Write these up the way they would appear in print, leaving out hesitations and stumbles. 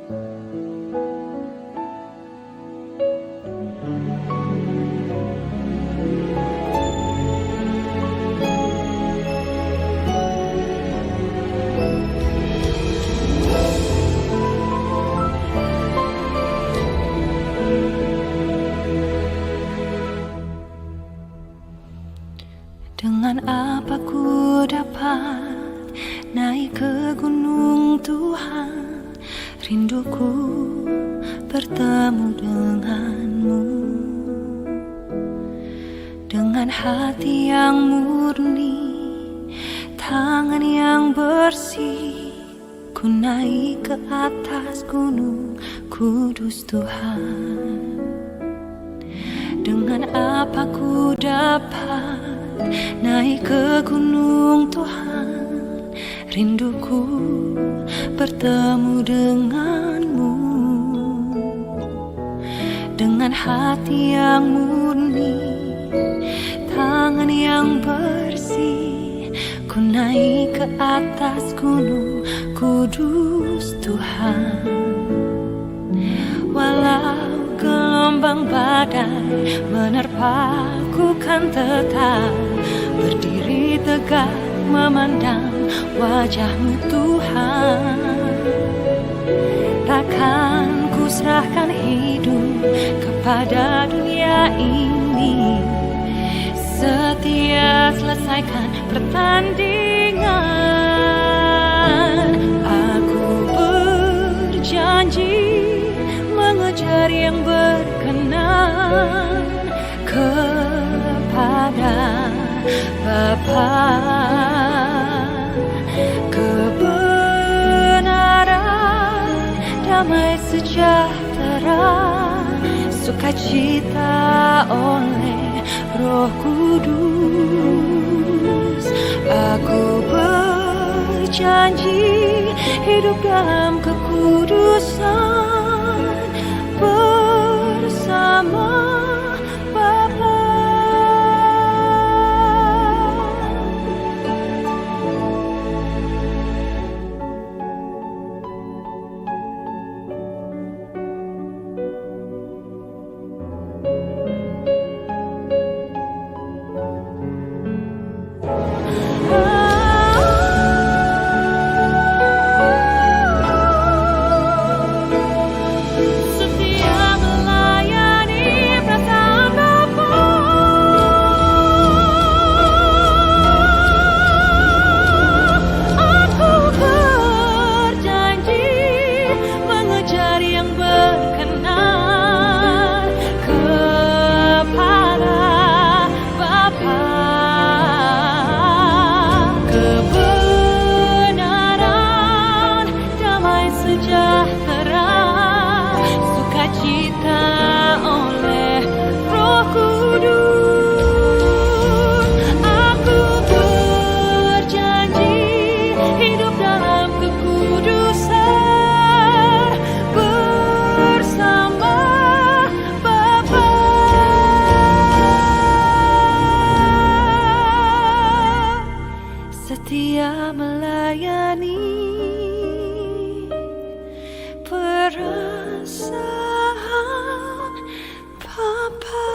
Dengan apa ku dapat naik ke gunung Tuhan? Rinduku bertemu denganmu. Dengan hati yang murni, tangan yang bersih, ku naik ke atas gunung kudus Tuhan. Dengan apa ku dapat naik ke gunung Tuhan? Rinduku bertemu denganmu. Dengan hati yang murni, tangan yang bersih, ku naik ke atas gunung kudus Tuhan. Walau gelombang badai menerpaku, kan tetap berdiri tegak memandang wajah-Mu Tuhan. Takkan ku serahkan hidup kepada dunia ini. Setia selesaikan pertandingan. Aku berjanji mengejar yang berkenan kepada Bapa. Kebenaran, damai sejahtera, sukacita oleh Roh Kudus. Aku berjanji hidup dalam kekudusan bersama Bapa. Setia melayani perasaan Bapa.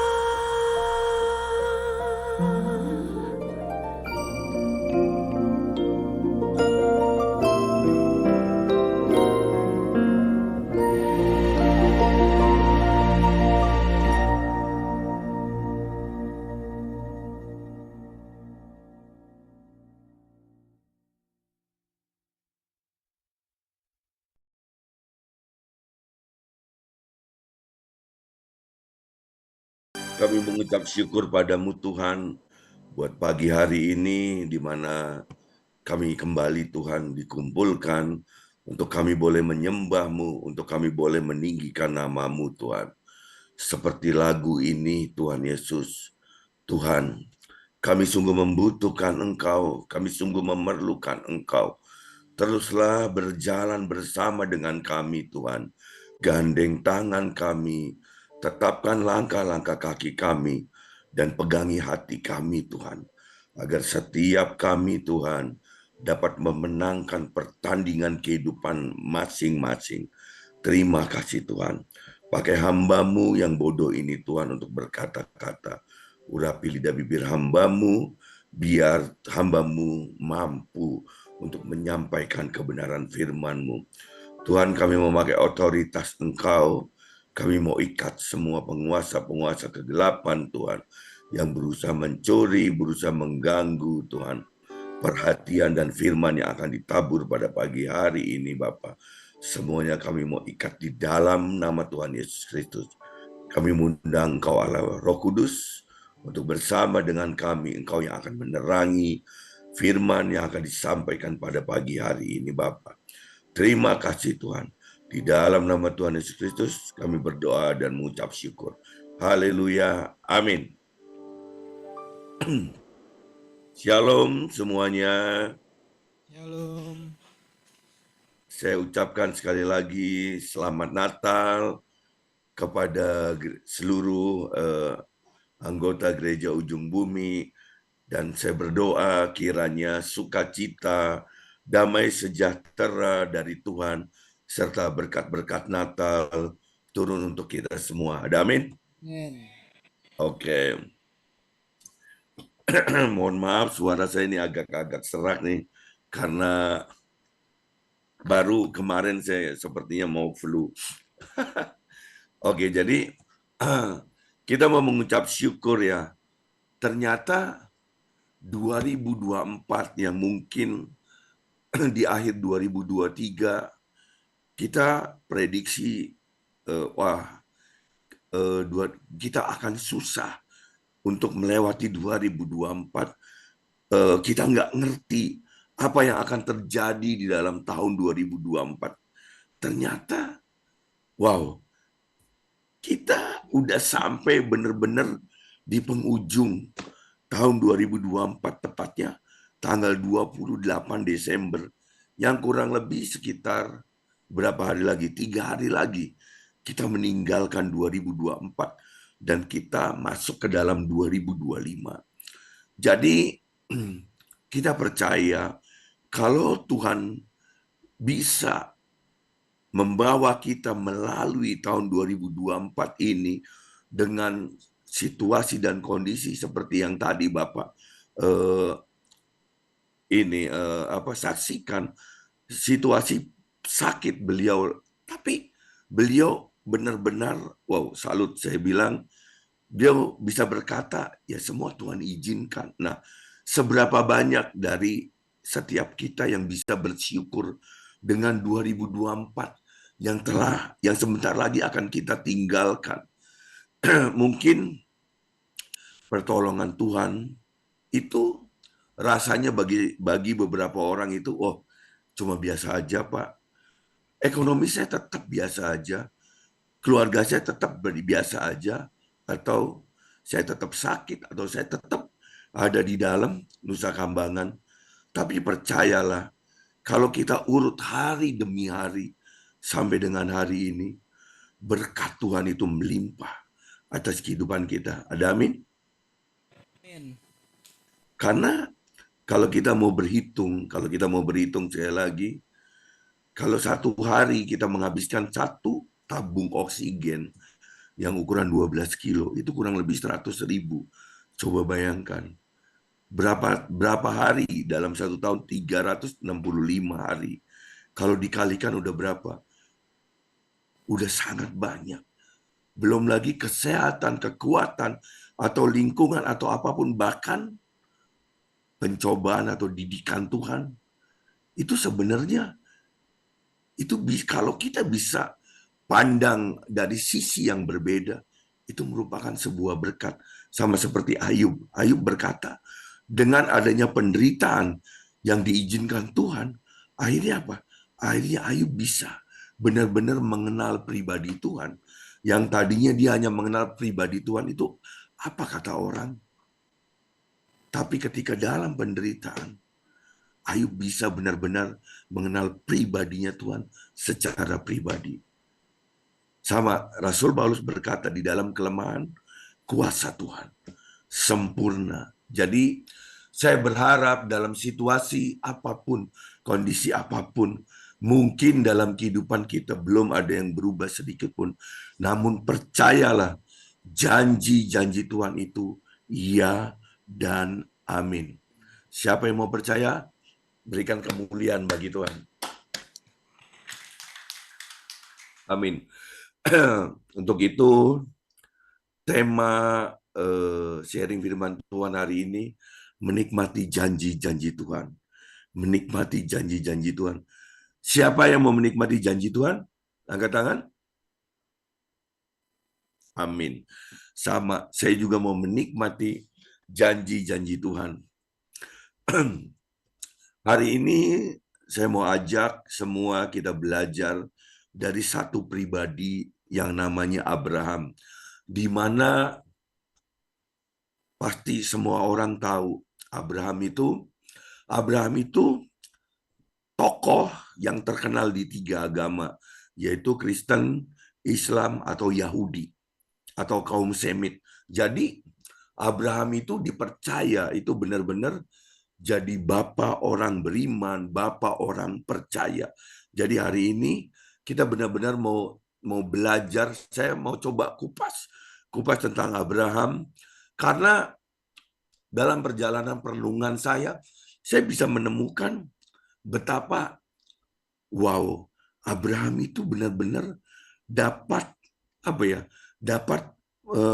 Kami mengucap syukur padamu Tuhan, buat pagi hari ini di mana kami kembali Tuhan dikumpulkan, untuk kami boleh menyembah-Mu, untuk kami boleh meninggikan nama-Mu Tuhan. Seperti lagu ini Tuhan Yesus, Tuhan, kami sungguh membutuhkan Engkau, kami sungguh memerlukan Engkau. Teruslah berjalan bersama dengan kami Tuhan, gandeng tangan kami, tetapkan langkah-langkah kaki kami, dan pegangi hati kami Tuhan, agar setiap kami Tuhan dapat memenangkan pertandingan kehidupan masing-masing. Terima kasih Tuhan. Pakai hamba-Mu yang bodoh ini Tuhan untuk berkata-kata. Urapi lidah bibir hamba-Mu, biar hamba-Mu mampu untuk menyampaikan kebenaran firman-Mu. Tuhan, kami memakai otoritas Engkau. Kami mau ikat semua penguasa-penguasa kegelapan Tuhan, yang berusaha mencuri, berusaha mengganggu Tuhan, perhatian dan firman yang akan ditabur pada pagi hari ini Bapa. Semuanya kami mau ikat di dalam nama Tuhan Yesus Kristus. Kami mengundang Engkau Allah Roh Kudus untuk bersama dengan kami, Engkau yang akan menerangi firman yang akan disampaikan pada pagi hari ini Bapa. Terima kasih Tuhan. Di dalam nama Tuhan Yesus Kristus kami berdoa dan mengucap syukur. Haleluya. Amin. Shalom semuanya. Shalom. Saya ucapkan sekali lagi selamat Natal kepada seluruh anggota Gereja Ujung Bumi, dan saya berdoa kiranya sukacita, damai sejahtera dari Tuhan serta berkat-berkat Natal turun untuk kita semua. Ada amin? Amin. Oke. Mohon maaf suara saya ini agak-agak serak nih karena baru kemarin saya sepertinya mau flu. Oke, jadi kita mau mengucap syukur ya. Ternyata 2024 yang mungkin di akhir 2023 kita prediksi kita akan susah untuk melewati 2024. Kita nggak ngerti apa yang akan terjadi di dalam tahun 2024. Ternyata, wow, kita udah sampai benar-benar di penghujung tahun 2024, tepatnya tanggal 28 Desember, yang kurang lebih sekitar berapa hari lagi? 3 hari lagi kita meninggalkan 2024 dan kita masuk ke dalam 2025. Jadi kita percaya kalau Tuhan bisa membawa kita melalui tahun 2024 ini dengan situasi dan kondisi seperti yang tadi Bapak saksikan, situasi sakit beliau, tapi beliau benar-benar wow, salut. Saya bilang dia bisa berkata ya semua Tuhan izinkan. Nah, seberapa banyak dari setiap kita yang bisa bersyukur dengan 2024 yang sebentar lagi akan kita tinggalkan. Mungkin pertolongan Tuhan itu rasanya bagi beberapa orang itu, oh cuma biasa aja Pak. Ekonomi saya tetap biasa aja. Keluarga saya tetap biasa aja. Atau saya tetap sakit. Atau saya tetap ada di dalam Nusa Kambangan. Tapi percayalah, kalau kita urut hari demi hari sampai dengan hari ini, berkat Tuhan itu melimpah atas kehidupan kita. Ada amin? Amin. Karena kalau kita mau berhitung sekali lagi, kalau satu hari kita menghabiskan satu tabung oksigen yang ukuran 12 kilo, itu kurang lebih 100.000. Coba bayangkan, berapa hari dalam satu tahun? 365 hari. Kalau dikalikan udah berapa? Udah sangat banyak. Belum lagi kesehatan, kekuatan, atau lingkungan, atau apapun, bahkan pencobaan atau didikan Tuhan. Itu sebenarnya, kalau kita bisa pandang dari sisi yang berbeda, itu merupakan sebuah berkat. Sama seperti Ayub. Ayub berkata, dengan adanya penderitaan yang diizinkan Tuhan, akhirnya apa? Akhirnya Ayub bisa benar-benar mengenal pribadi Tuhan. Yang tadinya dia hanya mengenal pribadi Tuhan itu apa kata orang. Tapi ketika dalam penderitaan, Ayub bisa benar-benar mengenal pribadinya Tuhan secara pribadi. Sama Rasul Paulus berkata, di dalam kelemahan, kuasa Tuhan sempurna. Jadi saya berharap dalam situasi apapun, kondisi apapun, Mungkin dalam kehidupan kita belum ada yang berubah sedikit pun. Namun percayalah, janji-janji Tuhan itu ya dan amin. Siapa yang mau percaya, berikan kemuliaan bagi Tuhan. Amin. Untuk itu, tema sharing firman Tuhan hari ini, menikmati janji-janji Tuhan. Menikmati janji-janji Tuhan. Siapa yang mau menikmati janji Tuhan? Angkat tangan. Amin. Sama, saya juga mau menikmati janji-janji Tuhan. Hari ini saya mau ajak semua kita belajar dari satu pribadi yang namanya Abraham. Di mana pasti semua orang tahu Abraham itu tokoh yang terkenal di 3 agama, yaitu Kristen, Islam, atau Yahudi, atau kaum Semit. Jadi Abraham itu dipercaya itu benar-benar jadi bapak orang beriman, bapak orang percaya. Jadi hari ini kita benar-benar mau belajar, saya mau coba kupas tentang Abraham, karena dalam perjalanan perenungan saya bisa menemukan betapa wow, Abraham itu benar-benar dapat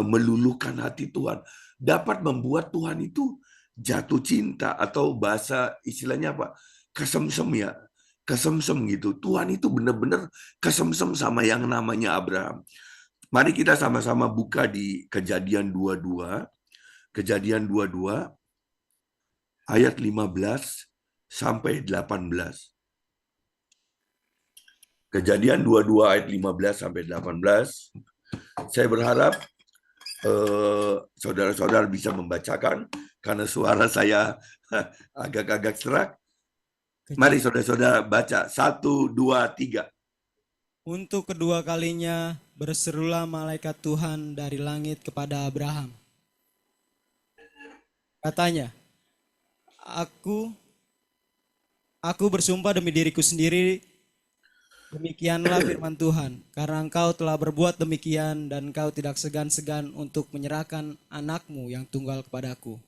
meluluhkan hati Tuhan, dapat membuat Tuhan itu jatuh cinta, atau bahasa istilahnya apa? Kesemsem ya. Kesemsem gitu. Tuhan itu benar-benar kesemsem sama yang namanya Abraham. Mari kita sama-sama buka di Kejadian 22. Kejadian 22 ayat 15 sampai 18. Kejadian 22 ayat 15 sampai 18. Saya berharap saudara-saudara bisa membacakan, karena suara saya agak-agak serak. Mari saudara-saudara baca. 1, 2, 3. Untuk kedua kalinya berserulah malaikat Tuhan dari langit kepada Abraham. Katanya, Aku bersumpah demi diriku sendiri, demikianlah firman Tuhan, karena engkau telah berbuat demikian dan engkau tidak segan-segan untuk menyerahkan anakmu yang tunggal kepadaku.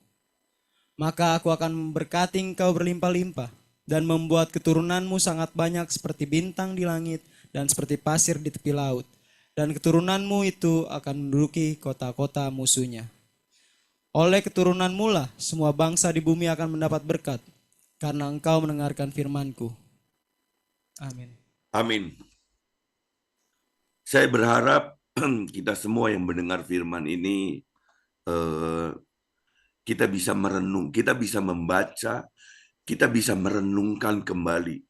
Maka aku akan memberkati engkau berlimpah-limpah dan membuat keturunanmu sangat banyak seperti bintang di langit dan seperti pasir di tepi laut. Dan keturunanmu itu akan menduduki kota-kota musuhnya. Oleh keturunanmu lah semua bangsa di bumi akan mendapat berkat, karena engkau mendengarkan firman-Ku. Amin. Amin. Saya berharap kita semua yang mendengar firman ini, kita bisa merenung, kita bisa membaca, kita bisa merenungkan kembali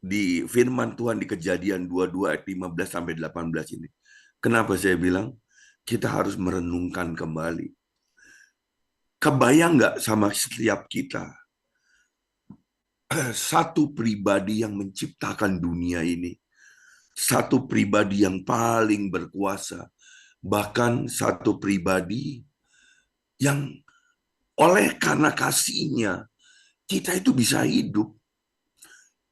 di firman Tuhan di Kejadian 22 ayat 15 sampai 18 ini. Kenapa saya bilang kita harus merenungkan kembali? Kebayang nggak sama setiap kita, satu pribadi yang menciptakan dunia ini, satu pribadi yang paling berkuasa, bahkan satu pribadi yang oleh karena kasihnya kita itu bisa hidup,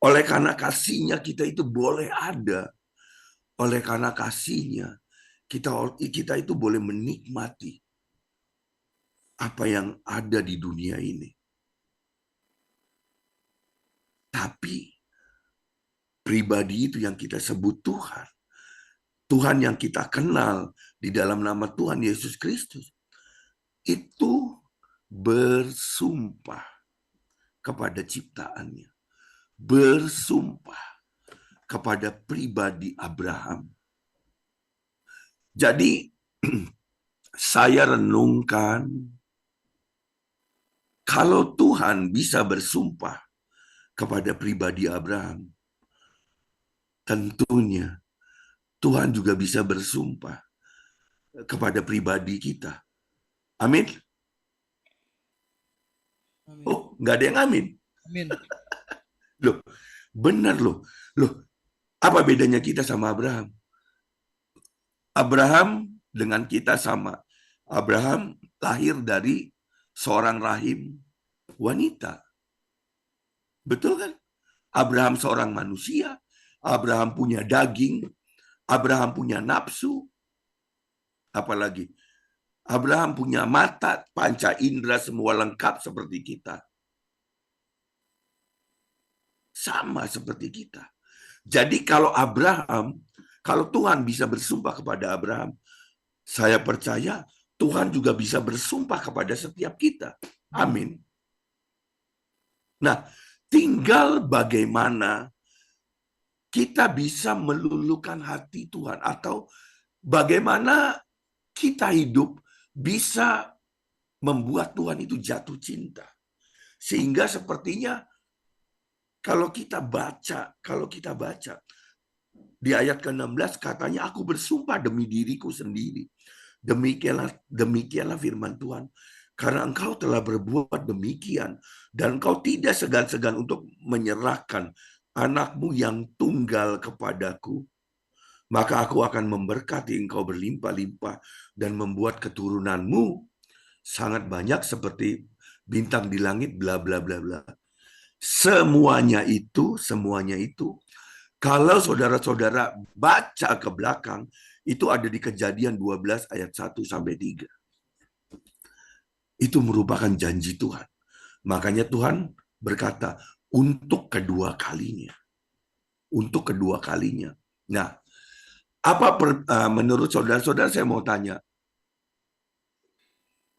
oleh karena kasihnya kita itu boleh ada, oleh karena kasihnya kita itu boleh menikmati apa yang ada di dunia ini. Tapi pribadi itu yang kita sebut Tuhan, Tuhan yang kita kenal di dalam nama Tuhan Yesus Kristus, itu bersumpah kepada ciptaannya, bersumpah kepada pribadi Abraham. Jadi saya renungkan, kalau Tuhan bisa bersumpah kepada pribadi Abraham, tentunya Tuhan juga bisa bersumpah kepada pribadi kita. Amin. Oh, nggak ada yang amin. Amin. Loh, benar loh. Apa bedanya kita sama Abraham? Abraham dengan kita sama. Abraham lahir dari seorang rahim wanita. Betul kan? Abraham seorang manusia, Abraham punya daging, Abraham punya nafsu, apalagi Abraham punya mata, panca indera, semua lengkap seperti kita. Sama seperti kita. Jadi kalau Tuhan bisa bersumpah kepada Abraham, saya percaya Tuhan juga bisa bersumpah kepada setiap kita. Amin. Nah, tinggal bagaimana kita bisa meluluhkan hati Tuhan, atau bagaimana kita hidup bisa membuat Tuhan itu jatuh cinta. Sehingga sepertinya kalau kita baca di ayat ke-16 katanya, aku bersumpah demi diriku sendiri. Demikianlah firman Tuhan. Karena engkau telah berbuat demikian, dan engkau tidak segan-segan untuk menyerahkan anakmu yang tunggal kepadaku, maka aku akan memberkati engkau berlimpah-limpah dan membuat keturunanmu sangat banyak seperti bintang di langit, bla bla bla bla. Semuanya itu kalau saudara-saudara baca ke belakang, itu ada di Kejadian 12 ayat 1 sampai 3. Itu merupakan janji Tuhan. Makanya Tuhan berkata, untuk kedua kalinya. Untuk kedua kalinya. Nah, menurut saudara-saudara, saya mau tanya,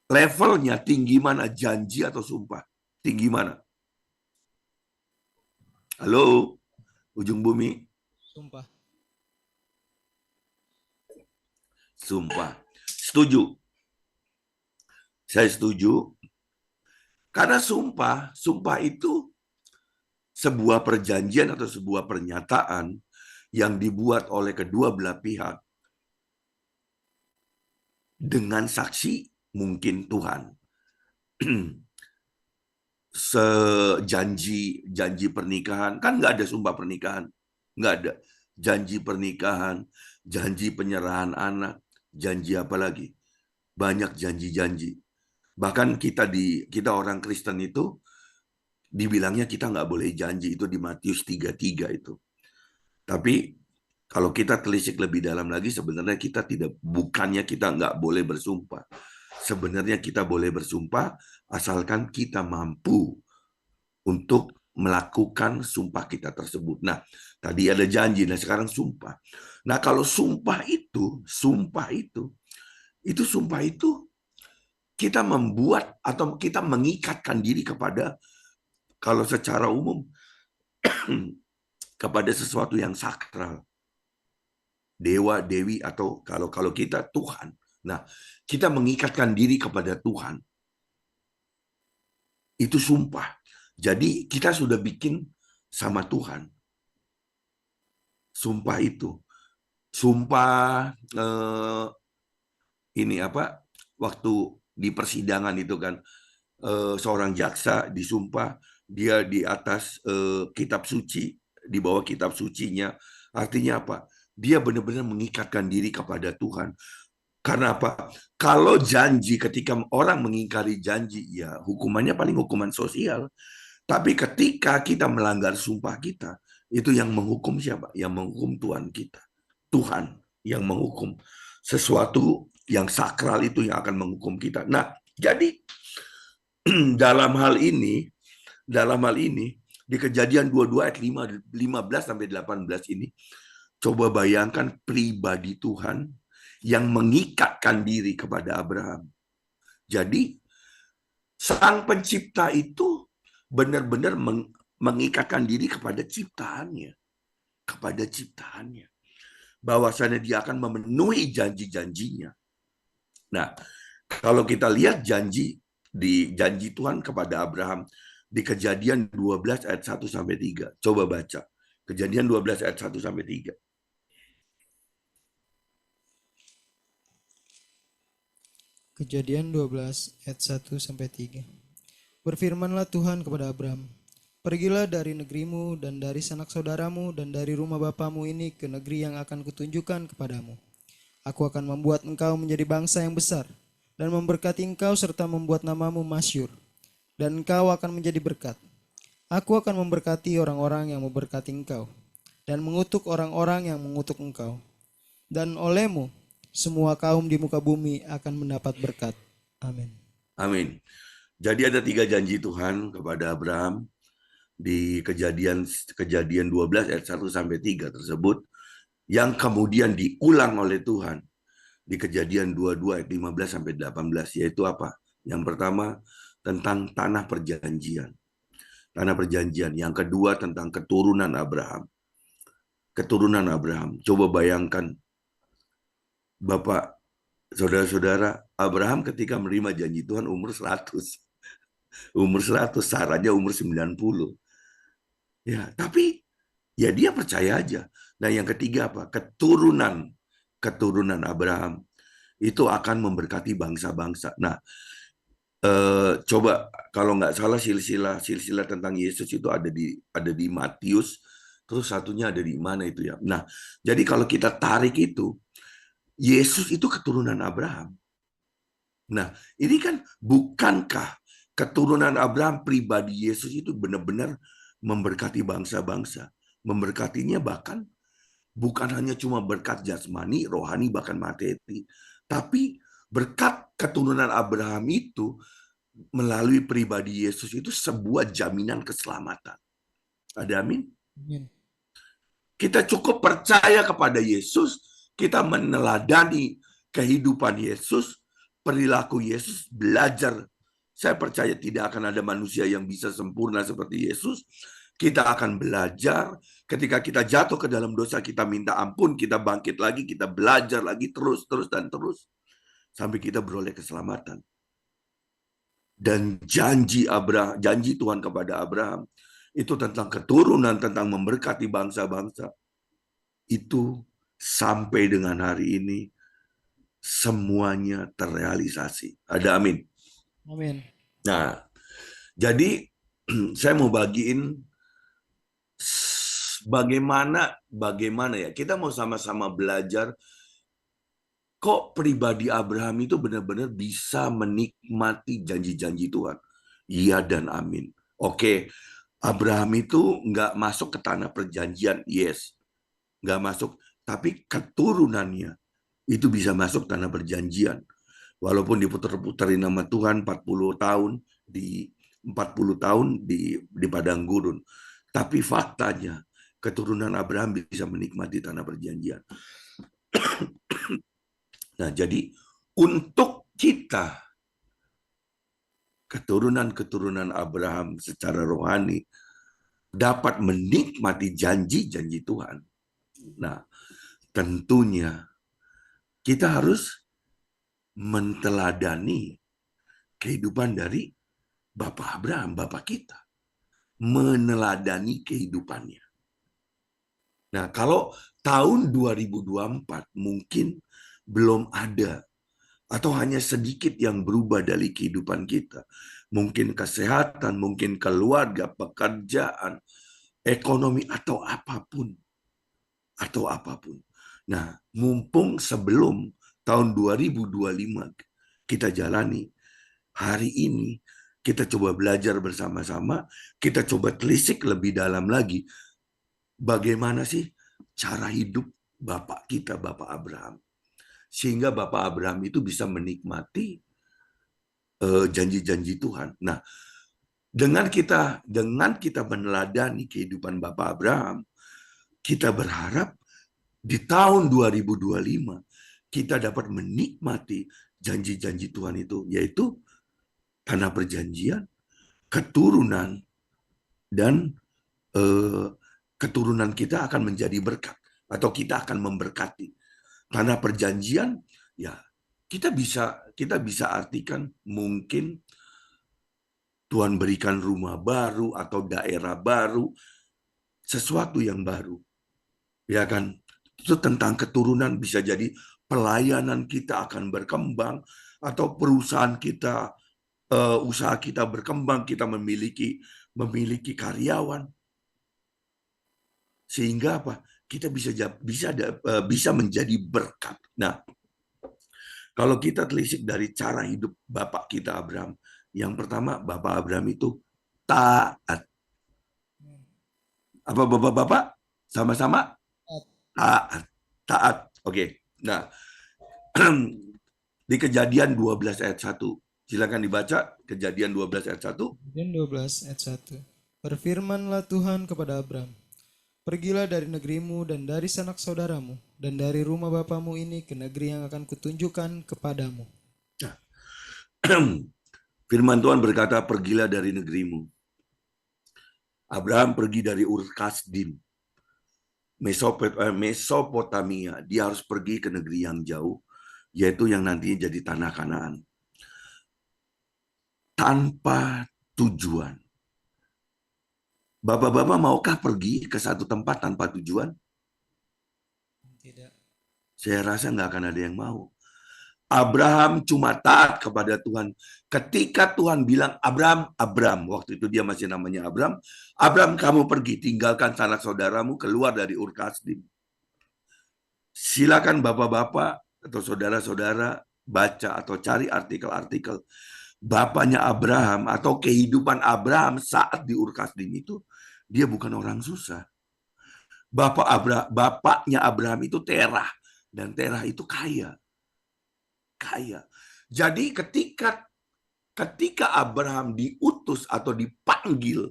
levelnya tinggi mana, janji atau sumpah? Tinggi mana? Halo, ujung bumi? Sumpah. Sumpah. Setuju. Saya setuju. Karena sumpah itu sebuah perjanjian atau sebuah pernyataan yang dibuat oleh kedua belah pihak dengan saksi mungkin Tuhan. Janji pernikahan, kan nggak ada sumpah pernikahan, nggak ada. Janji pernikahan, janji penyerahan anak, janji apa lagi? Banyak janji-janji. Bahkan kita orang Kristen itu dibilangnya kita nggak boleh janji, itu di Matius 3:3 itu. Tapi kalau kita telisik lebih dalam lagi, sebenarnya bukannya kita nggak boleh bersumpah. Sebenarnya kita boleh bersumpah asalkan kita mampu untuk melakukan sumpah kita tersebut. Nah, tadi ada janji, nah sekarang sumpah. Nah, kalau sumpah itu kita membuat atau kita mengikatkan diri kepada, kalau secara umum, kepada sesuatu yang sakral. Dewa, dewi, atau kalau kita Tuhan. Nah, kita mengikatkan diri kepada Tuhan. Itu sumpah. Jadi kita sudah bikin sama Tuhan. Sumpah itu. Sumpah waktu di persidangan itu kan, seorang jaksa disumpah dia di atas kitab suci, di bawah kitab sucinya. Artinya apa? Dia benar-benar mengikatkan diri kepada Tuhan. Karena apa? Kalau janji, ketika orang mengingkari janji, ya hukumannya paling hukuman sosial. Tapi ketika kita melanggar sumpah kita, itu yang menghukum siapa? Yang menghukum Tuhan kita. Tuhan yang menghukum. Sesuatu yang sakral itu yang akan menghukum kita. Nah, jadi dalam hal ini di Kejadian 22 ayat 15 sampai 18 ini, coba bayangkan pribadi Tuhan yang mengikatkan diri kepada Abraham. Jadi Sang Pencipta itu benar-benar mengikatkan diri kepada ciptaannya. Bahwasanya dia akan memenuhi janji-janjinya. Nah, kalau kita lihat janji Tuhan kepada Abraham di Kejadian 12 ayat 1 sampai 3. Coba baca. Kejadian 12 ayat 1 sampai 3. Kejadian 12 ayat 1 sampai 3. Berfirmanlah Tuhan kepada Abraham, pergilah dari negerimu dan dari sanak saudaramu dan dari rumah bapamu ini ke negeri yang akan kutunjukkan kepadamu. Aku akan membuat engkau menjadi bangsa yang besar dan memberkati engkau serta membuat namamu masyhur, dan engkau akan menjadi berkat. Aku akan memberkati orang-orang yang memberkati engkau, dan mengutuk orang-orang yang mengutuk engkau. Dan olehmu, semua kaum di muka bumi akan mendapat berkat. Amin. Amin. Jadi ada 3 janji Tuhan kepada Abraham di kejadian 12 ayat 1 sampai 3 tersebut, yang kemudian diulang oleh Tuhan di kejadian 22 ayat 15 sampai 18, yaitu apa? Yang pertama tentang tanah perjanjian. Tanah perjanjian. Yang kedua tentang keturunan Abraham. Keturunan Abraham. Coba bayangkan, Bapak, saudara-saudara, Abraham ketika menerima janji Tuhan umur 100. Umur 100, Sarahnya umur 90. Ya, tapi ya dia percaya aja. Nah, yang ketiga apa? Keturunan Abraham itu akan memberkati bangsa-bangsa. Nah, coba kalau nggak salah silsilah tentang Yesus itu ada di Matius, terus satunya ada di mana itu ya. Nah, jadi kalau kita tarik itu, Yesus itu keturunan Abraham. Nah, ini kan bukankah keturunan Abraham pribadi Yesus itu benar-benar memberkati bangsa-bangsa. Memberkatinya bahkan bukan hanya cuma berkat jasmani, rohani, bahkan materi. Tapi berkat keturunan Abraham itu melalui pribadi Yesus itu sebuah jaminan keselamatan. Ada amin? Amin. Kita cukup percaya kepada Yesus, kita meneladani kehidupan Yesus, perilaku Yesus, belajar. Saya percaya tidak akan ada manusia yang bisa sempurna seperti Yesus. Kita akan belajar. Ketika kita jatuh ke dalam dosa, kita minta ampun, kita bangkit lagi, kita belajar lagi terus dan terus sampai kita beroleh keselamatan. Dan janji Tuhan kepada Abraham itu tentang keturunan, tentang memberkati bangsa-bangsa. Itu sampai dengan hari ini semuanya terrealisasi. Ada amin. Amin. Nah, jadi saya mau bagiin bagaimana ya, kita mau sama-sama belajar kok pribadi Abraham itu benar-benar bisa menikmati janji-janji Tuhan. Iya dan amin. Oke, Abraham itu nggak masuk ke tanah perjanjian, yes. Nggak masuk. Tapi keturunannya itu bisa masuk tanah perjanjian. Walaupun diputer-puterin nama Tuhan 40 tahun di 40 tahun di padang gurun. Tapi faktanya keturunan Abraham bisa menikmati tanah perjanjian. Nah, jadi untuk kita keturunan Abraham secara rohani dapat menikmati janji-janji Tuhan. Nah, tentunya kita harus menteladani kehidupan dari Bapak Abraham, Bapak kita. Meneladani kehidupannya. Nah, kalau tahun 2024 mungkin belum ada atau hanya sedikit yang berubah dari kehidupan kita. Mungkin kesehatan, mungkin keluarga, pekerjaan, ekonomi, atau apapun. Nah, mumpung sebelum tahun 2025 kita jalani, hari ini kita coba belajar bersama-sama, kita coba telisik lebih dalam lagi. Bagaimana sih cara hidup Bapak kita, Bapak Abraham? Sehingga Bapak Abraham itu bisa menikmati janji-janji Tuhan. Nah, dengan kita meneladani kehidupan Bapak Abraham, kita berharap di tahun 2025 kita dapat menikmati janji-janji Tuhan itu, yaitu tanah perjanjian, keturunan, dan keturunan kita akan menjadi berkat atau kita akan memberkati. Tanah perjanjian, ya kita bisa artikan mungkin Tuhan berikan rumah baru atau daerah baru, sesuatu yang baru, ya kan? Itu tentang keturunan, bisa jadi pelayanan kita akan berkembang atau perusahaan kita, usaha kita berkembang, kita memiliki karyawan, sehingga apa? Kita bisa menjadi berkat. Nah, kalau kita telisik dari cara hidup Bapak kita Abraham, yang pertama Bapak Abraham itu taat. Apa Bapak-bapak? Sama-sama taat. Taat. Oke. Nah, di Kejadian 12 ayat 1. Silakan dibaca Kejadian 12 ayat 1. Dan 12 ayat 1. Berfirmanlah Tuhan kepada Abram, pergilah dari negerimu dan dari sanak saudaramu dan dari rumah bapamu ini ke negeri yang akan kutunjukkan kepadamu. Nah, firman Tuhan berkata, pergilah dari negerimu. Abraham pergi dari Ur Kasdim, Mesopotamia. Dia harus pergi ke negeri yang jauh, yaitu yang nantinya jadi tanah Kanaan. Tanpa tujuan. Bapak-bapak maukah pergi ke satu tempat tanpa tujuan? Tidak. Saya rasa nggak akan ada yang mau. Abraham cuma taat kepada Tuhan. Ketika Tuhan bilang, Abraham, Abraham, waktu itu dia masih namanya Abraham, Abraham kamu pergi, tinggalkan sanak saudaramu, keluar dari Ur Kasdim. Silakan bapak-bapak atau saudara-saudara baca atau cari artikel-artikel. Bapaknya Abraham atau kehidupan Abraham saat di Ur Kasdim itu, dia bukan orang susah. Bapaknya Abraham itu Terah, dan Terah itu kaya. Kaya. Jadi ketika Abraham diutus atau dipanggil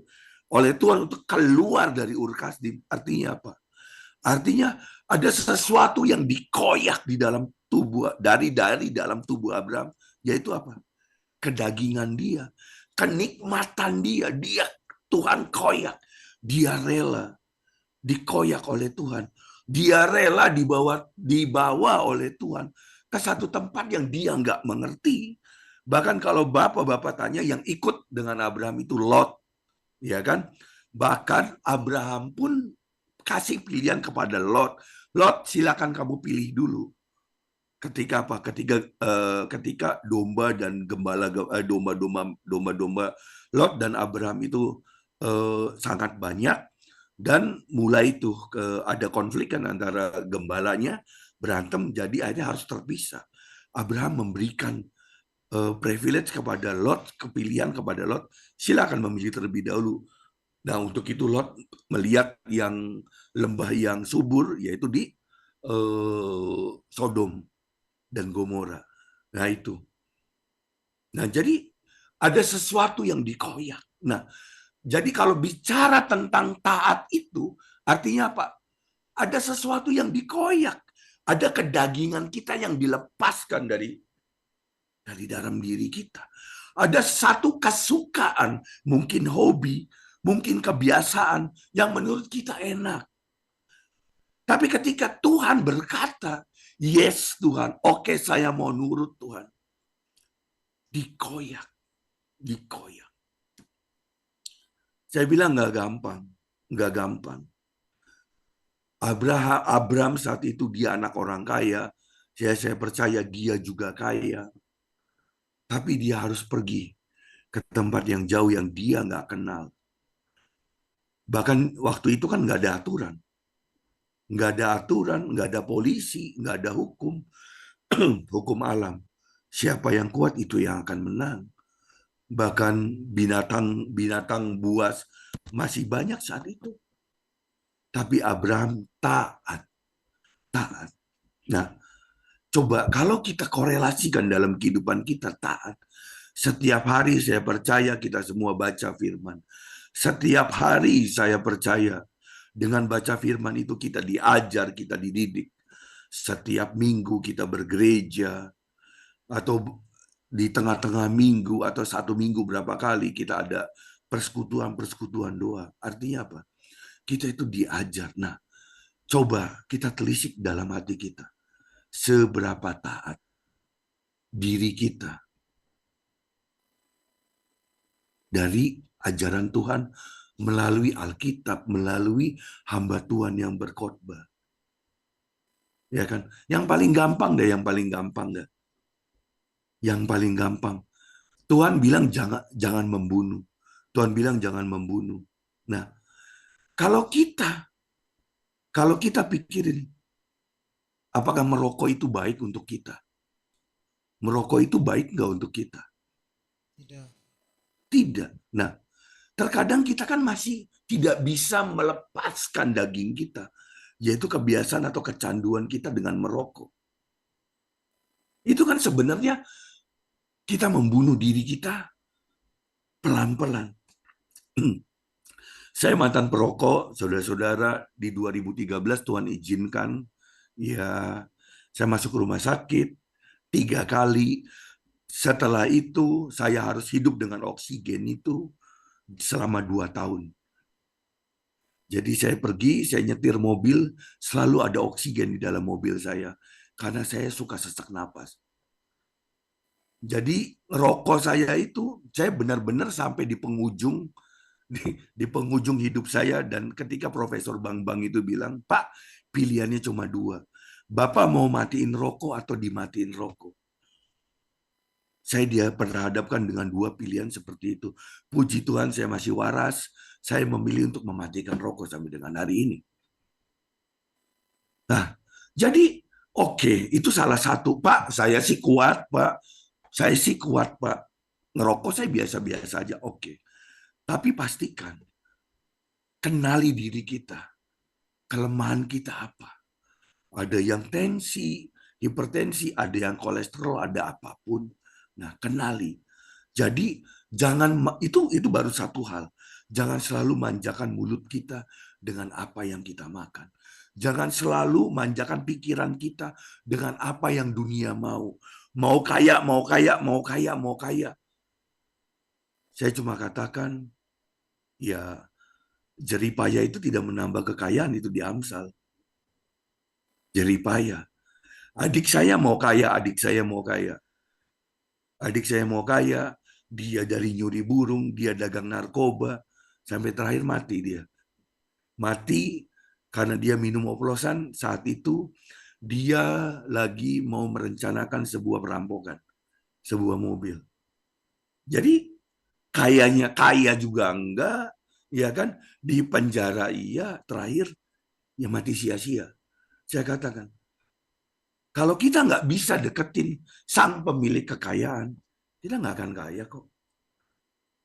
oleh Tuhan untuk keluar dari Ur Kasdim, artinya apa? Artinya ada sesuatu yang dikoyak di dalam tubuh dari dalam tubuh Abraham, yaitu apa? Kedagingan dia, kenikmatan dia, Tuhan koyak, dia rela dikoyak oleh Tuhan, dia rela dibawa oleh Tuhan ke satu tempat yang dia nggak mengerti. Bahkan kalau bapak-bapak tanya, yang ikut dengan Abraham itu Lot, ya kan? Bahkan Abraham pun kasih pilihan kepada Lot. Lot, silakan kamu pilih dulu. Ketika apa? Ketika domba dan domba Lot dan Abraham itu sangat banyak, dan mulai itu ada konflik kan antara gembalanya, berantem, jadi akhirnya harus terpisah. Abraham memberikan privilege kepada Lot, kepilihan kepada Lot, silakan memilih terlebih dahulu. Nah, untuk itu Lot melihat yang lembah yang subur, yaitu di Sodom dan Gomora. Nah, itu. Nah, jadi ada sesuatu yang dikoyak. Nah, jadi kalau bicara tentang taat itu, artinya apa? Ada sesuatu yang dikoyak. Ada kedagingan kita yang dilepaskan dari dalam diri kita. Ada satu kesukaan, mungkin hobi, mungkin kebiasaan yang menurut kita enak. Tapi ketika Tuhan berkata, yes Tuhan, oke saya mau nurut Tuhan. Dikoyak. Saya bilang nggak gampang. Abraham saat itu dia anak orang kaya, saya percaya dia juga kaya. Tapi dia harus pergi ke tempat yang jauh yang dia nggak kenal. Bahkan waktu itu kan nggak ada aturan. Nggak ada polisi, nggak ada hukum. Hukum alam. Siapa yang kuat itu yang akan menang. Bahkan binatang buas masih banyak saat itu. Tapi Abraham taat. Nah, coba kalau kita korelasikan dalam kehidupan kita taat. Setiap hari saya percaya kita semua baca firman. Setiap hari saya percaya dengan baca firman itu kita diajar, kita dididik. Setiap minggu kita bergereja, atau di tengah-tengah minggu atau satu minggu berapa kali kita ada persekutuan doa. Artinya apa? Kita itu diajar. Nah, coba kita telisik dalam hati kita. Seberapa taat diri kita dari ajaran Tuhan melalui Alkitab, melalui hamba Tuhan yang berkhotbah. Ya kan? Yang paling gampang deh, yang paling gampang. Tuhan bilang jangan membunuh. Tuhan bilang jangan membunuh. Nah, kalau kita pikirin, apakah merokok itu baik untuk kita? Merokok itu baik nggak untuk kita? Tidak. Tidak. Nah, terkadang kita kan masih tidak bisa melepaskan daging kita, yaitu kebiasaan atau kecanduan kita dengan merokok. Itu kan sebenarnya kita membunuh diri kita pelan-pelan. Saya mantan perokok, saudara-saudara, di 2013 Tuhan izinkan, ya saya masuk rumah sakit 3 kali. Setelah itu saya harus hidup dengan oksigen itu selama 2 tahun. Jadi saya pergi, saya nyetir mobil, selalu ada oksigen di dalam mobil saya. Karena saya suka sesak napas. Jadi rokok saya itu, saya benar-benar sampai di penghujung di penghujung hidup saya, dan ketika Profesor Bang itu bilang, Pak, pilihannya cuma 2. Bapak mau matiin rokok atau dimatiin rokok? Saya diperhadapkan dengan 2 pilihan seperti itu. Puji Tuhan saya masih waras, saya memilih untuk mematikan rokok sampai dengan hari ini. Nah, jadi oke, itu salah satu. Pak, saya sih kuat, Pak. Saya sih kuat, Pak. Ngerokok saya biasa-biasa aja, oke. Tapi pastikan, kenali diri kita. Kelemahan kita apa? Ada yang tensi, hipertensi, ada yang kolesterol, ada apapun. Nah, kenali. Jadi jangan, itu baru satu hal. Jangan selalu manjakan mulut kita dengan apa yang kita makan. Jangan selalu manjakan pikiran kita dengan apa yang dunia mau. Mau kaya, mau kaya, mau kaya, mau kaya. Saya cuma katakan, ya jeripaya itu tidak menambah kekayaan, itu di Amsal. Jeripaya. Adik saya mau kaya, adik saya mau kaya. Adik saya mau kaya, dia dari nyuri burung, dia dagang narkoba, sampai terakhir mati dia. Mati karena dia minum oplosan. Saat itu dia lagi mau merencanakan sebuah perampokan, sebuah mobil. Jadi kayanya kaya juga enggak, ya kan? Di penjara iya, terakhir ya mati sia-sia. Saya katakan, kalau kita nggak bisa deketin sang pemilik kekayaan, kita nggak akan kaya kok.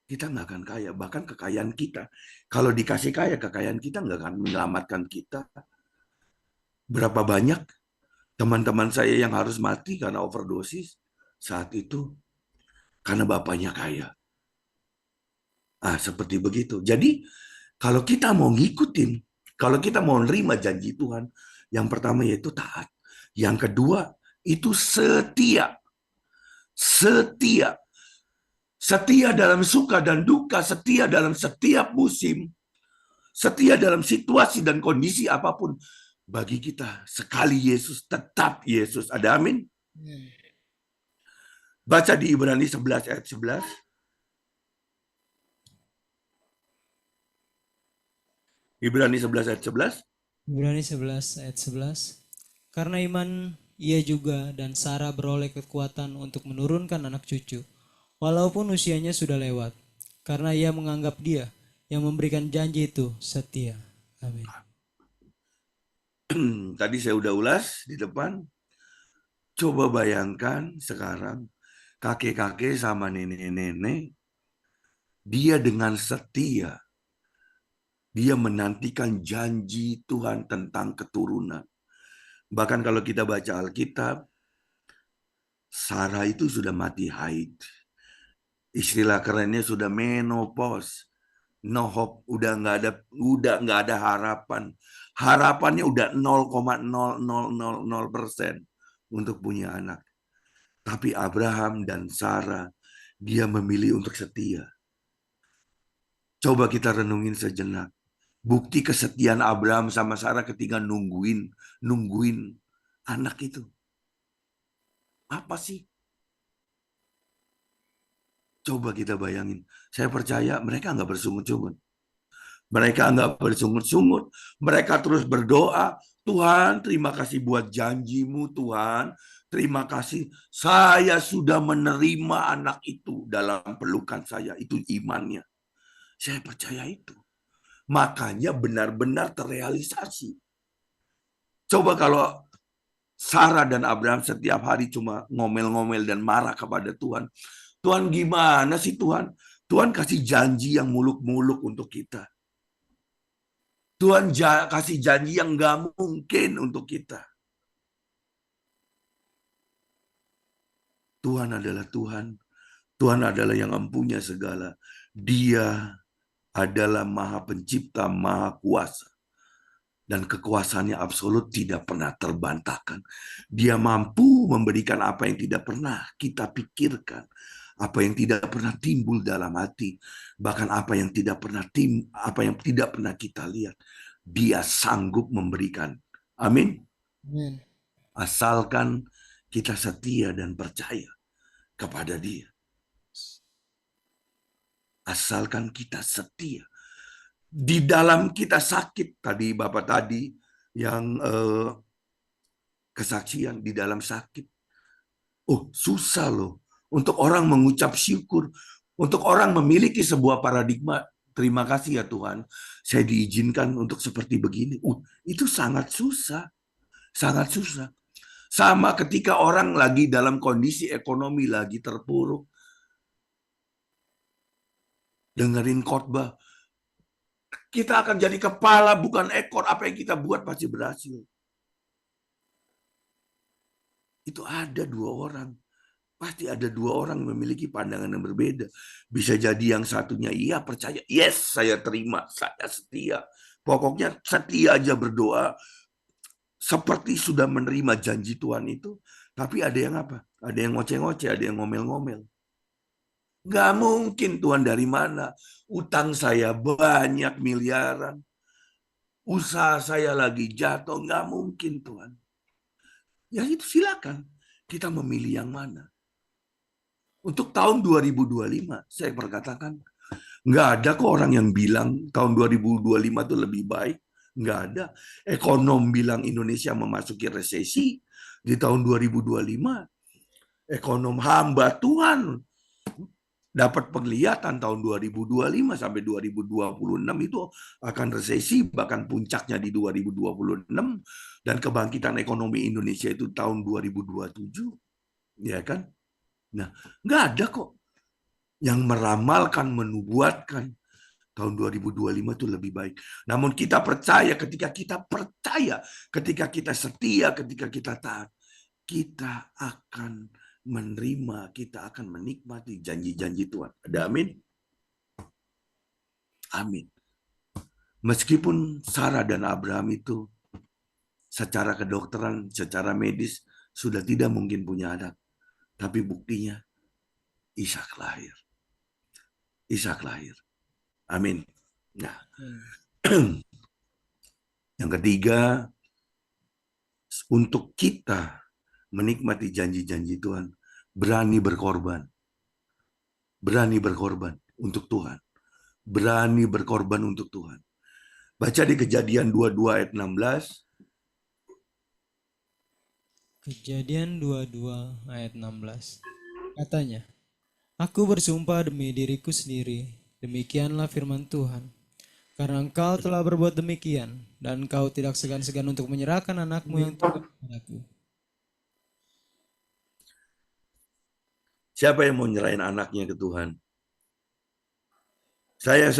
Kita nggak akan kaya, bahkan kekayaan kita. Kalau dikasih kaya, kekayaan kita nggak akan menyelamatkan kita. Berapa banyak teman-teman saya yang harus mati karena overdosis saat itu, karena bapaknya kaya. Seperti begitu. Jadi, kalau kita mau ngikutin, kalau kita mau nerima janji Tuhan, yang pertama yaitu taat. Yang kedua, itu setia. Setia. Setia dalam suka dan duka, setia dalam setiap musim, setia dalam situasi dan kondisi apapun. Bagi kita, sekali Yesus, tetap Yesus. Ada amin? Baca di Ibrani 11 ayat 11. Ibrani 11 ayat 11. Ibrani 11 ayat 11. Karena iman ia juga dan Sarah beroleh kekuatan untuk menurunkan anak cucu, walaupun usianya sudah lewat, karena ia menganggap dia yang memberikan janji itu setia. Amin. Tadi saya udah ulas di depan. Coba bayangkan sekarang kakek-kakek sama nenek-nenek, dia dengan setia, dia menantikan janji Tuhan tentang keturunan. Bahkan kalau kita baca Alkitab, Sarah itu sudah mati haid. Istilah kerennya sudah menopause. No hope, udah nggak ada harapan. Harapannya udah 0,0000% untuk punya anak. Tapi Abraham dan Sarah, dia memilih untuk setia. Coba kita renungin sejenak. Bukti kesetiaan Abraham sama Sarah ketika nungguin anak itu. Apa sih? Coba kita bayangin. Saya percaya mereka nggak bersungut-sungut. Mereka nggak bersungut-sungut. Mereka terus berdoa. Tuhan, terima kasih buat janjimu, Tuhan. Terima kasih. Saya sudah menerima anak itu dalam pelukan saya. Itu imannya. Saya percaya itu. Makanya benar-benar terrealisasi. Coba kalau Sarah dan Abraham setiap hari cuma ngomel-ngomel dan marah kepada Tuhan. Tuhan gimana sih Tuhan? Tuhan kasih janji yang muluk-muluk untuk kita. Tuhan kasih janji yang nggak mungkin untuk kita. Tuhan adalah Tuhan. Tuhan adalah yang mempunyai segala. Dia adalah Maha Pencipta, Maha Kuasa. Dan kekuasaannya absolut tidak pernah terbantahkan. Dia mampu memberikan apa yang tidak pernah kita pikirkan, apa yang tidak pernah timbul dalam hati, bahkan apa yang tidak pernah kita lihat. Dia sanggup memberikan. Amin. Amin. Asalkan kita setia dan percaya kepada Dia. Asalkan kita setia. Di dalam kita sakit, tadi Bapak tadi yang kesaksian di dalam sakit. Oh, susah loh untuk orang mengucap syukur, untuk orang memiliki sebuah paradigma. Terima kasih ya Tuhan, saya diizinkan untuk seperti begini. Itu sangat susah, sangat susah. Sama ketika orang lagi dalam kondisi ekonomi lagi terpuruk, dengerin khotbah, kita akan jadi kepala bukan ekor. Apa yang kita buat pasti berhasil. Itu ada dua orang. Pasti ada dua orang yang memiliki pandangan yang berbeda. Bisa jadi yang satunya iya percaya. Yes, saya terima. Saya setia. Pokoknya setia aja berdoa. Seperti sudah menerima janji Tuhan itu. Tapi ada yang apa? Ada yang ngoceh-ngoceh. Ada yang ngomel-ngomel. Nggak mungkin Tuhan dari mana? Utang saya banyak miliaran. Usaha saya lagi jatuh. Nggak mungkin Tuhan. Ya itu silakan. Kita memilih yang mana. Untuk tahun 2025, saya berkatakan, nggak ada kok orang yang bilang tahun 2025 itu lebih baik. Nggak ada. Ekonom bilang Indonesia memasuki resesi di tahun 2025. Ekonom hamba Tuhan dapat penglihatan tahun 2025 sampai 2026 itu akan resesi, bahkan puncaknya di 2026, dan kebangkitan ekonomi Indonesia itu tahun 2027. Ya kan? Nah, nggak ada kok yang meramalkan, menubuatkan tahun 2025 itu lebih baik. Namun kita percaya, ketika kita setia, ketika kita taat, kita akan menerima, kita akan menikmati janji-janji Tuhan. Ada amin? Amin. Meskipun Sarah dan Abraham itu secara kedokteran, secara medis sudah tidak mungkin punya anak. Tapi buktinya Ishak lahir. Ishak lahir. Amin. Nah, yang ketiga, untuk kita menikmati janji-janji Tuhan, berani berkorban. Berani berkorban untuk Tuhan. Berani berkorban untuk Tuhan. Baca di Kejadian 22 ayat 16. Kejadian 22 ayat 16. Katanya, aku bersumpah demi diriku sendiri, demikianlah firman Tuhan. Karena engkau telah berbuat demikian, dan engkau tidak segan-segan untuk menyerahkan anakmu yang tunggal kepadaku. Siapa yang mau nyerahin anaknya ke Tuhan? Saya.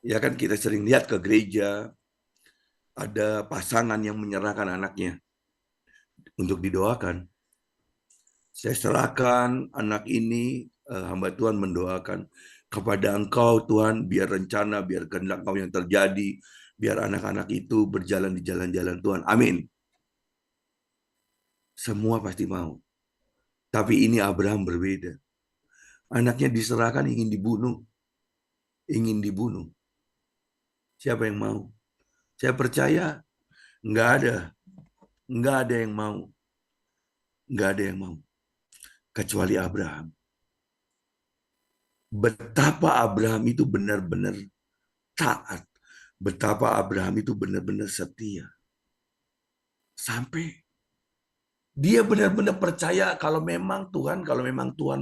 Ya kan kita sering lihat ke gereja, ada pasangan yang menyerahkan anaknya untuk didoakan. Saya serahkan anak ini, hamba Tuhan mendoakan kepada Engkau Tuhan, biar rencana, biar kehendak Engkau yang terjadi, biar anak-anak itu berjalan di jalan-jalan Tuhan. Amin. Semua pasti mau. Tapi ini Abraham berbeda. Anaknya diserahkan ingin dibunuh. Ingin dibunuh. Siapa yang mau? Saya percaya nggak ada. Nggak ada yang mau. Nggak ada yang mau. Kecuali Abraham. Betapa Abraham itu benar-benar taat. Betapa Abraham itu benar-benar setia. Sampai dia benar-benar percaya kalau memang Tuhan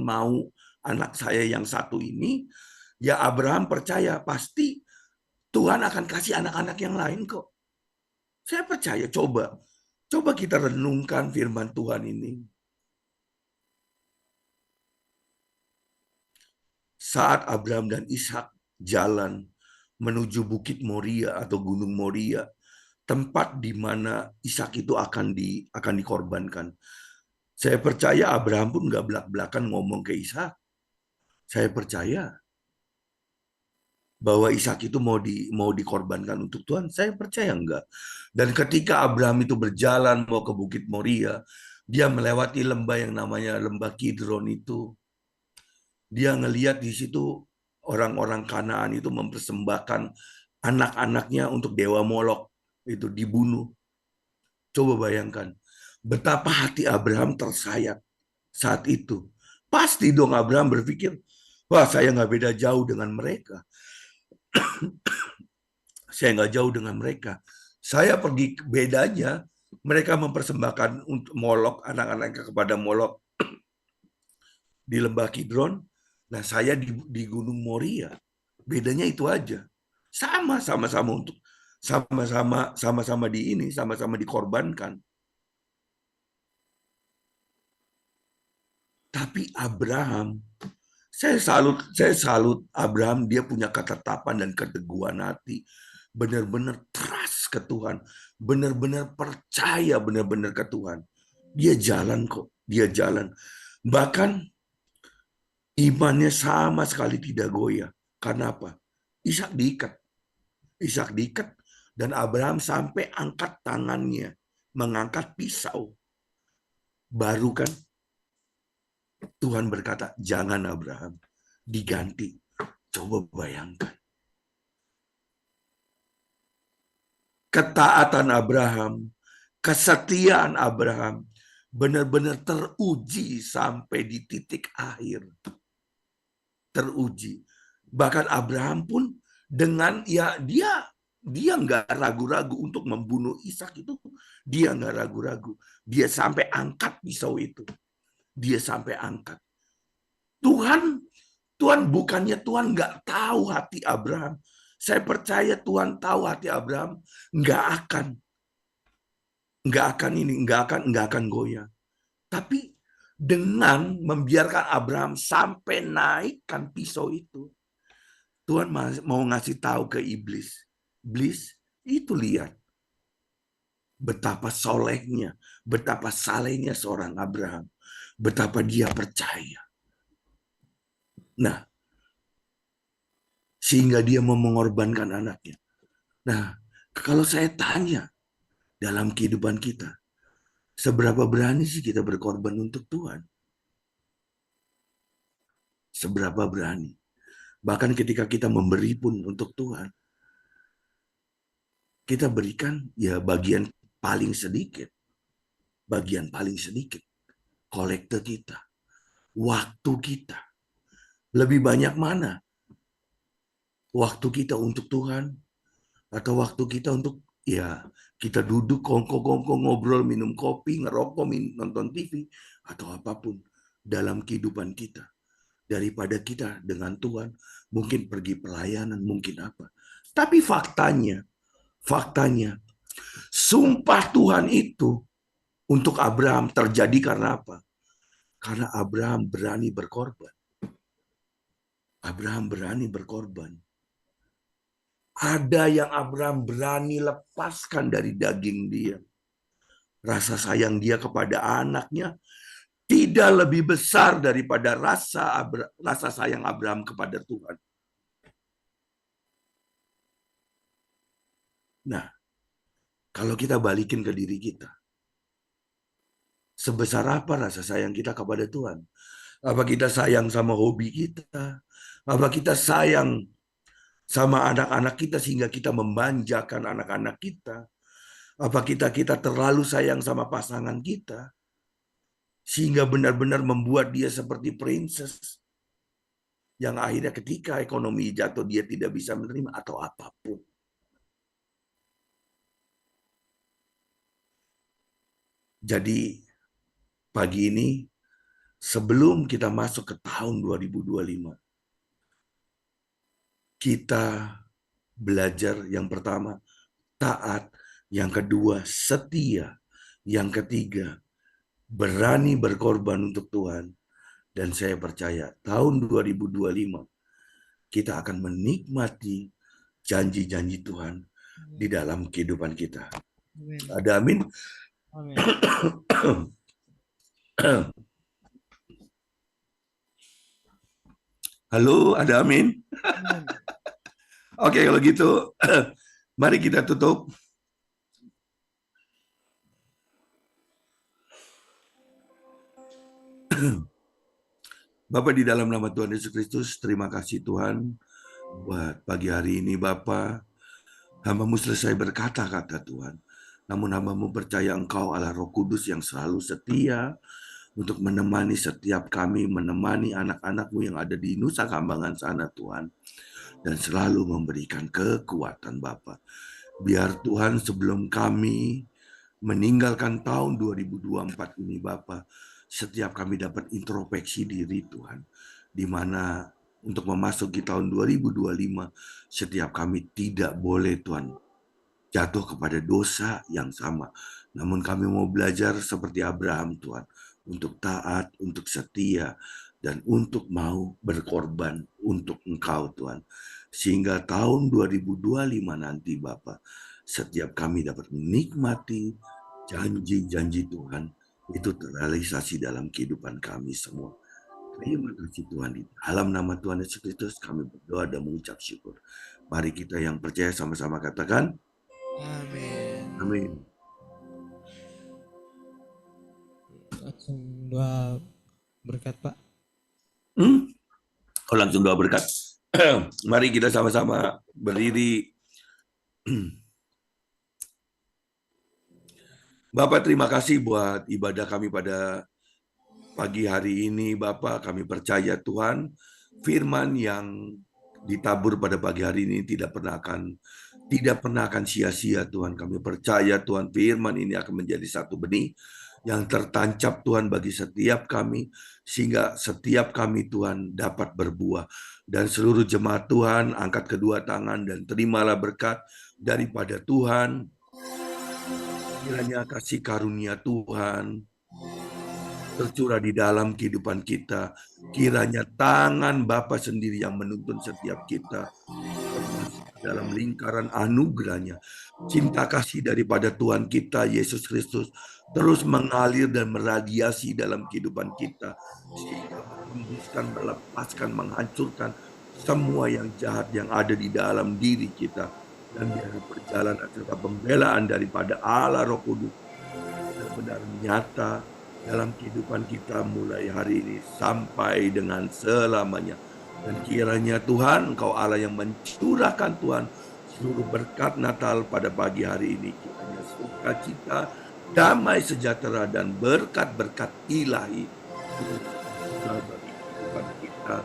mau anak saya yang satu ini, ya Abraham percaya pasti Tuhan akan kasih anak-anak yang lain kok. Saya percaya, coba kita renungkan firman Tuhan ini. Saat Abraham dan Ishak jalan menuju Bukit Moria atau Gunung Moria, tempat di mana Ishak itu akan dikorbankan. Saya percaya Abraham pun nggak belak-belakan ngomong ke Ishak. Saya percaya bahwa Ishak itu mau dikorbankan untuk Tuhan. Saya percaya enggak. Dan ketika Abraham itu berjalan mau ke Bukit Moria, dia melewati lembah yang namanya lembah Kidron itu. Dia ngelihat di situ orang-orang Kanaan itu mempersembahkan anak-anaknya untuk dewa Molok, itu dibunuh. Coba bayangkan betapa hati Abraham tersayat saat itu. Pasti dong Abraham berpikir, wah saya nggak beda jauh dengan mereka. Saya nggak jauh dengan mereka. Saya pergi, bedanya mereka mempersembahkan untuk Molok, anak-anaknya kepada Molok di lembah Kidron. Nah saya di Gunung Moria. Bedanya itu aja. Sama-sama untuk sama-sama di ini, sama-sama dikorbankan. Tapi Abraham, saya salut Abraham, dia punya ketetapan dan keteguhan hati. Benar-benar trust ke Tuhan, benar-benar percaya benar-benar ke Tuhan. Dia jalan kok, dia jalan. Bahkan imannya sama sekali tidak goyah. Karena apa? Ishak diikat dan Abraham sampai angkat tangannya, mengangkat pisau. Baru kan Tuhan berkata, jangan Abraham, diganti. Coba bayangkan. Ketaatan Abraham, kesetiaan Abraham, benar-benar teruji sampai di titik akhir. Teruji. Bahkan Abraham pun dengan dia nggak ragu-ragu untuk membunuh Ishak itu. Dia nggak ragu-ragu. Dia sampai angkat pisau itu. Dia sampai angkat. Tuhan bukannya Tuhan nggak tahu hati Abraham. Saya percaya Tuhan tahu hati Abraham, nggak akan goyah. Tapi dengan membiarkan Abraham sampai naikkan pisau itu, Tuhan mau ngasih tahu ke iblis. Iblis, itu lihat betapa solehnya, betapa salehnya seorang Abraham, betapa dia percaya. Nah, sehingga dia mau mengorbankan anaknya. Nah, kalau saya tanya dalam kehidupan kita, seberapa berani sih kita berkorban untuk Tuhan? Seberapa berani? Bahkan ketika kita memberi pun untuk Tuhan, kita berikan ya bagian paling sedikit. Bagian paling sedikit. Kolekte kita. Waktu kita. Lebih banyak mana? Waktu kita untuk Tuhan atau waktu kita untuk ya kita duduk kongko-kongko ngobrol, minum kopi, ngerokok, nonton TV atau apapun dalam kehidupan kita. Daripada kita dengan Tuhan mungkin pergi pelayanan, mungkin apa. Tapi faktanya sumpah Tuhan itu untuk Abraham terjadi karena apa? Karena Abraham berani berkorban. Abraham berani berkorban. Ada yang Abraham berani lepaskan dari daging dia. Rasa sayang dia kepada anaknya tidak lebih besar daripada rasa sayang Abraham kepada Tuhan. Nah, kalau kita balikin ke diri kita, sebesar apa rasa sayang kita kepada Tuhan? Apa kita sayang sama hobi kita? Apa kita sayang sama anak-anak kita sehingga kita memanjakan anak-anak kita? Apa kita terlalu sayang sama pasangan kita sehingga benar-benar membuat dia seperti princess yang akhirnya ketika ekonomi jatuh dia tidak bisa menerima atau apapun? Jadi pagi ini sebelum kita masuk ke tahun 2025, kita belajar yang pertama, taat. Yang kedua, setia. Yang ketiga, berani berkorban untuk Tuhan. Dan saya percaya tahun 2025 kita akan menikmati janji-janji Tuhan di dalam kehidupan kita. Amin. Ada amin? Amin. Halo, ada amin? Amin. Oke, kalau gitu, mari kita tutup. Bapak, di dalam nama Tuhan Yesus Kristus, terima kasih Tuhan buat pagi hari ini Bapak. Hamba-Mu selesai berkata-kata Tuhan. Namun hamba-Mu percaya Engkau Allah Roh Kudus yang selalu setia untuk menemani setiap kami, menemani anak-anak-Mu yang ada di Nusa Kambangan sana Tuhan. Dan selalu memberikan kekuatan Bapa. Biar Tuhan sebelum kami meninggalkan tahun 2024 ini Bapa, setiap kami dapat introspeksi diri Tuhan. Di mana untuk memasuki tahun 2025, setiap kami tidak boleh Tuhan jatuh kepada dosa yang sama. Namun kami mau belajar seperti Abraham Tuhan, untuk taat, untuk setia, dan untuk mau berkorban untuk Engkau Tuhan. Sehingga tahun 2025 nanti Bapak, setiap kami dapat menikmati janji-janji Tuhan, itu terrealisasi dalam kehidupan kami semua. Terima kasih Tuhan, di dalam nama Tuhan Yesus Kristus kami berdoa dan mengucap syukur. Mari kita yang percaya sama-sama katakan, Amin. amin. Langsung doa berkat Pak. Oh, langsung doa berkat. Mari kita sama-sama berdiri. Bapak, terima kasih buat ibadah kami pada pagi hari ini. Bapak, kami percaya Tuhan, firman yang ditabur pada pagi hari ini tidak pernah akan sia-sia Tuhan. Kami percaya Tuhan, firman ini akan menjadi satu benih yang tertancap Tuhan bagi setiap kami, sehingga setiap kami Tuhan dapat berbuah. Dan seluruh jemaat Tuhan, angkat kedua tangan dan terimalah berkat daripada Tuhan. Kiranya kasih karunia Tuhan tercurah di dalam kehidupan kita. Kiranya tangan Bapa sendiri yang menuntun setiap kita dalam lingkaran anugerahnya. Cinta kasih daripada Tuhan kita Yesus Kristus terus mengalir dan meradiasi dalam kehidupan kita, sehingga menembuskan, melepaskan, menghancurkan semua yang jahat yang ada di dalam diri kita. Dan biar perjalanan serta pembelaan daripada Allah Roh Kudus benar-benar nyata dalam kehidupan kita mulai hari ini sampai dengan selamanya. Dan kiranya Tuhan, Engkau Allah yang mencurahkan Tuhan seluruh berkat Natal pada pagi hari ini. Kiranya sukacita, damai sejahtera, dan berkat-berkat ilahi bagi kehidupan kita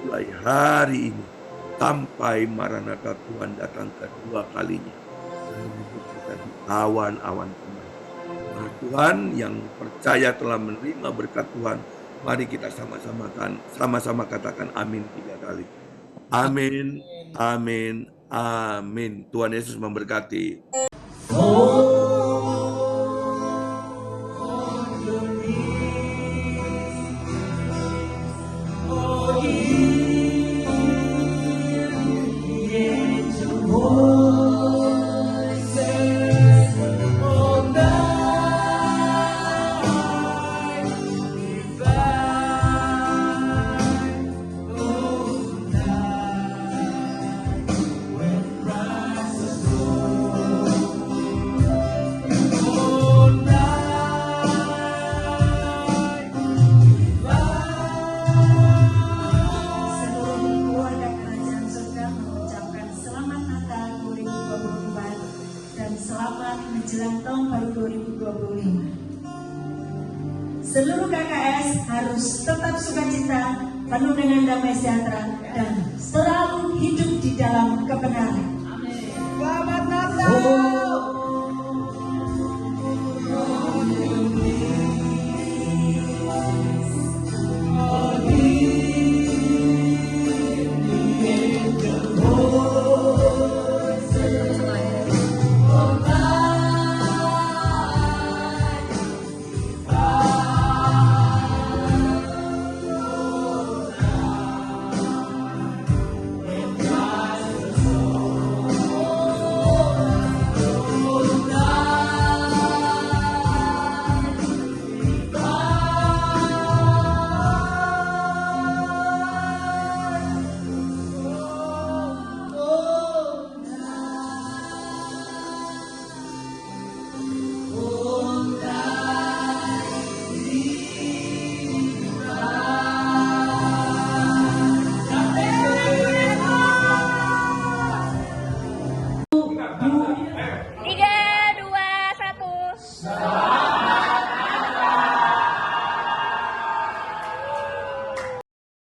mulai hari ini sampai Maranatha Tuhan datang kedua kalinya. Dan menuntut kita di awan-awan Tuhan. Tuhan yang percaya telah menerima berkat Tuhan, mari kita sama-sama katakan amin 3 kali. Amin, amin, amin. Tuhan Yesus memberkati. Seluruh KKS harus tetap sukacita, penuh dengan damai sejahtera, dan selalu hidup di dalam kebenaran. Selamat Natal!